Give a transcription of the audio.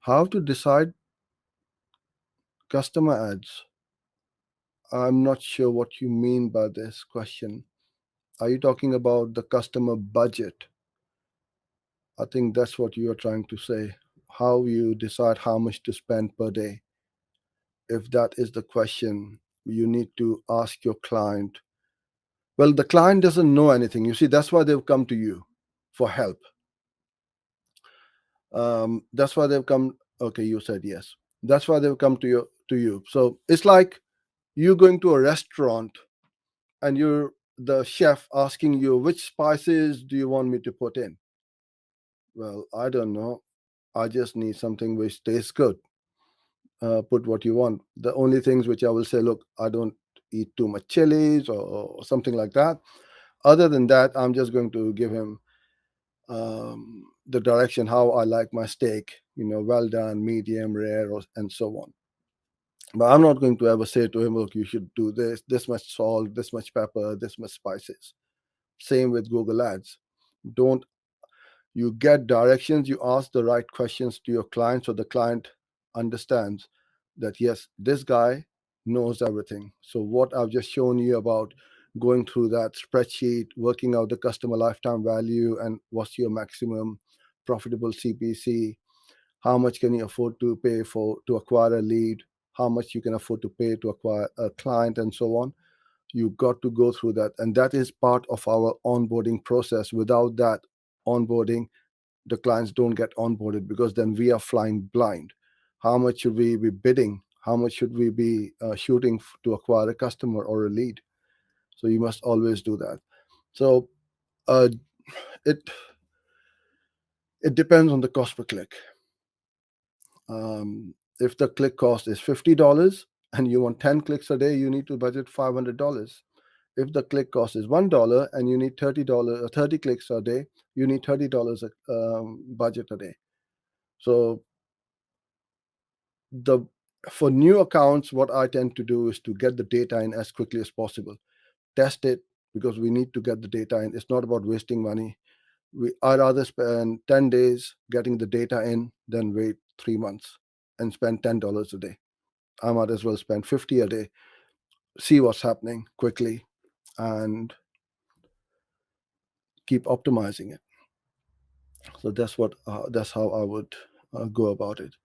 How to decide customer ads? I'm not sure what you mean by this question. Are you talking about the customer budget? I think that's what you are trying to say. How you decide how much to spend per day. If that is the question, you need to ask your client. Well, the client doesn't know anything. You see, that's why they've come to you for help. That's why they've come. Okay, you said yes. That's why they've come to you. So it's like you going to a restaurant and you're the chef asking you which spices do you want me to put in. Well, I don't know. I just need something which tastes good. Put what you want. The only things which I will say, look, I don't eat too much chilies or something like that. Other than that, I'm just going to give him the direction how I like my steak, well done, medium, rare, and so on. But I'm not going to ever say to him, look, you should do this much salt, this much pepper, this much spices. Same with Google Ads. Don't You get directions, you ask the right questions to your client so the client understands that yes, this guy knows everything. So what I've just shown you about going through that spreadsheet, working out the customer lifetime value and what's your maximum profitable CPC, how much can you afford to pay for to acquire a lead, how much you can afford to pay to acquire a client, and so on. You got to go through that, and that is part of our onboarding process. Without that onboarding, the clients don't get onboarded, because then we are flying blind. How much should we be bidding? How much should we be shooting to acquire a customer or a lead? So you must always do that. So uh, it it depends on the cost per click. If the click cost is $50 and you want 10 clicks a day, you need to budget $500. If the click cost is $1 and you need $30, 30 clicks a day, you need $30 budget a day. So the for new accounts, what I tend to do is to get the data in as quickly as possible. Test it, because we need to get the data in. It's not about wasting money. I'd rather spend 10 days getting the data in than wait 3 months and spend $10 a day. I might as well spend 50 a day, see what's happening quickly, and keep optimizing it. So that's how I would go about it.